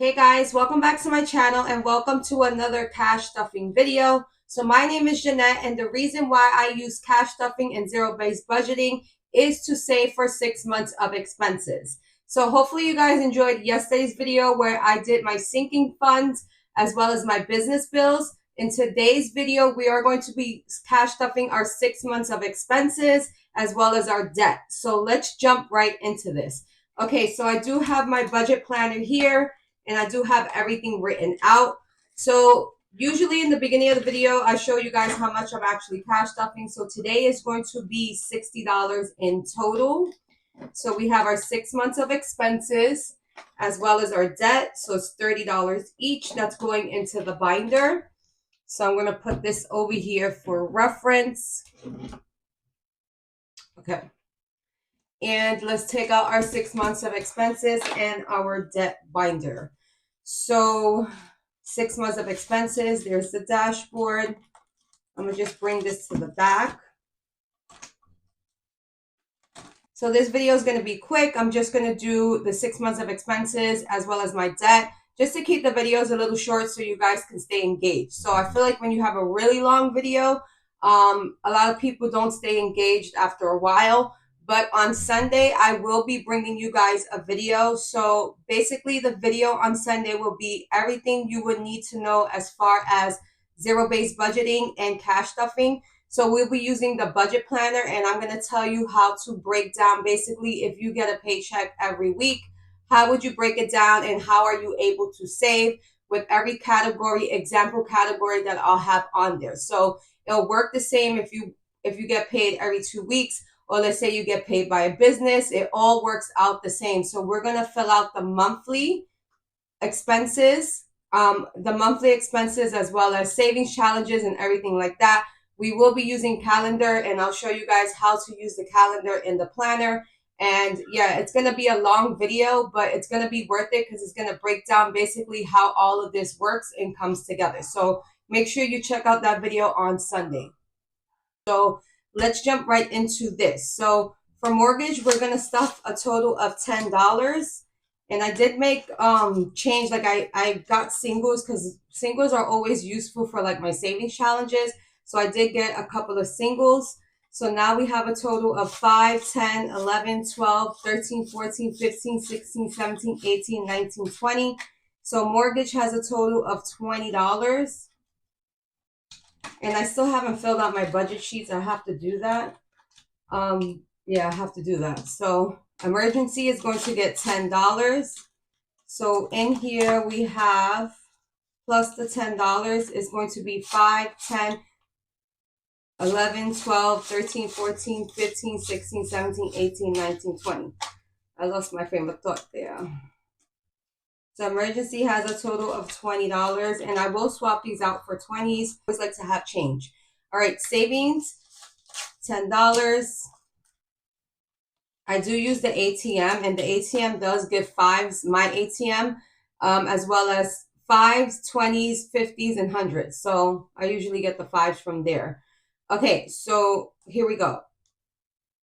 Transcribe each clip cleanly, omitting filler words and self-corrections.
Hey guys, welcome back to my channel and welcome to another cash stuffing video. So my name is Jeanette, and the reason why I use cash stuffing and zero-based budgeting is to save for 6 months of expenses. So hopefully you guys enjoyed yesterday's video where I did my sinking funds as well as my business bills. In today's video, we are going to be cash stuffing our 6 months of expenses as well as our debt. So let's jump right into this. Okay, so I do have my budget planner here, and I do have everything written out. So usually in the beginning of the video, I show you guys how much I'm actually cash stuffing. So today is going to be $60 in total. So we have our 6 months of expenses as well as our debt. So it's $30 each that's going into the binder. So I'm going to put this over here for reference. Okay. And let's take out our 6 months of expenses and our debt binder. So 6 months of expenses, there's the dashboard. I'm going to just bring this to the back. So this video is going to be quick. I'm just going to do the 6 months of expenses as well as my debt, just to keep the videos a little short so you guys can stay engaged. So I feel like when you have a really long video, a lot of people don't stay engaged after a while. But on Sunday, I will be bringing you guys a video. So basically the video on Sunday will be everything you would need to know as far as zero-based budgeting and cash stuffing. So we'll be using the budget planner, and I'm going to tell you how to break down basically if you get a paycheck every week, how would you break it down and how are you able to save with every category, example category that I'll have on there. So it'll work the same if you get paid every 2 weeks, or let's say you get paid by a business, it all works out the same. So we're going to fill out the monthly expenses, as well as savings challenges and everything like that. We will be using calendar, and I'll show you guys how to use the calendar in the planner. And yeah, it's going to be a long video, but it's going to be worth it because it's going to break down basically how all of this works and comes together. So make sure you check out that video on Sunday. So let's jump right into this. So for mortgage, we're going to stuff a total of $10. And I did make change, like I got singles because singles are always useful for like my savings challenges. So I did get a couple of singles. So now we have a total of 5, 10, 11, 12, 13, 14, 15, 16, 17, 18, 19, 20. So mortgage has a total of $20. And I still haven't filled out my budget sheets. I have to do that. Yeah, I have to do that. So emergency is going to get $10. So in here we have, plus the $10 is going to be 5, 10, 11, 12, 13, 14, 15, 16, 17, 18, 19, 20. I lost my frame of thought there. So emergency has a total of $20, and I will swap these out for 20s. I always like to have change. All right, savings, $10. I do use the ATM, and the ATM does give fives, my ATM, as well as 5s, 20s, 50s, and 100s. So I usually get the 5s from there. Okay, so here we go.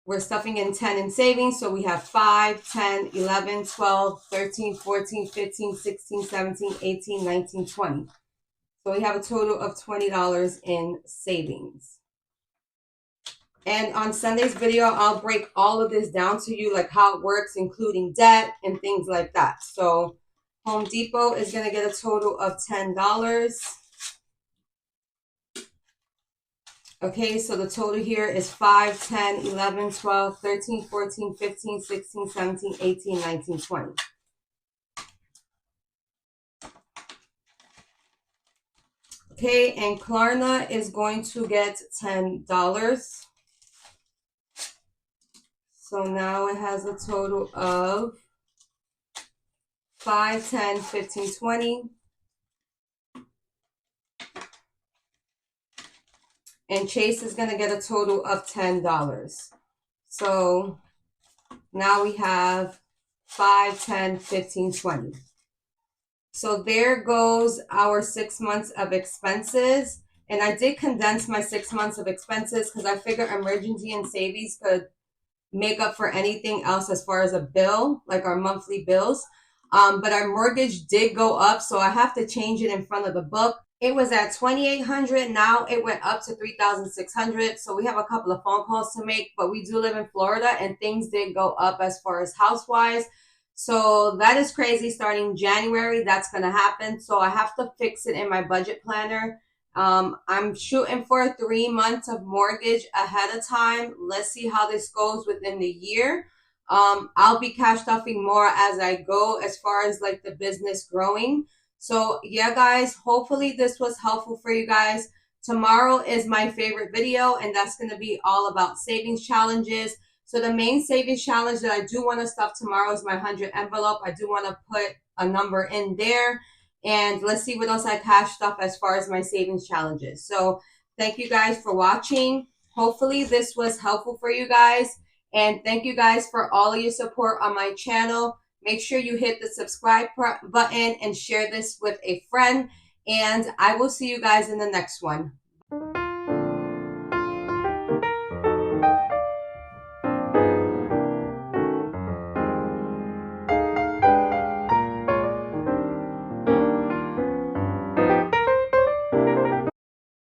We're stuffing in 10 in savings. So we have 5, 10, 11, 12, 13, 14, 15, 16, 17, 18, 19, 20. So we have a total of $20 in savings. And on Sunday's video, I'll break all of this down to you, like how it works, including debt and things like that. So Home Depot is going to get a total of $10. Okay, so the total here is 5, 10, 11, 12, 13, 14, 15, 16, 17, 18, 19, 20. Okay, and Klarna is going to get $10. So now it has a total of 5, 10, 15, 20. And Chase is going to get a total of $10. So now we have 5, 10, 15, 20. So there goes our 6 months of expenses. And I did condense my 6 months of expenses because I figure emergency and savings could make up for anything else as far as a bill, like our monthly bills. But our mortgage did go up, so I have to change it in front of the book. It was at 2,800. Now it went up to 3,600. So we have a couple of phone calls to make, but we do live in Florida and things did go up as far as house wise. So that is crazy. Starting January, that's going to happen. So I have to fix it in my budget planner. I'm shooting for 3 months of mortgage ahead of time. Let's see how this goes within the year. I'll be cash stuffing more as I go as far as like the business growing. So yeah, guys, hopefully this was helpful for you guys. Tomorrow is my favorite video, and that's going to be all about savings challenges. So the main savings challenge that I do want to stuff tomorrow is my 100 envelope. I do want to put a number in there. And let's see what else I cash stuff as far as my savings challenges. So thank you guys for watching. Hopefully this was helpful for you guys. And thank you guys for all of your support on my channel. Make sure you hit the subscribe button and share this with a friend. And I will see you guys in the next one.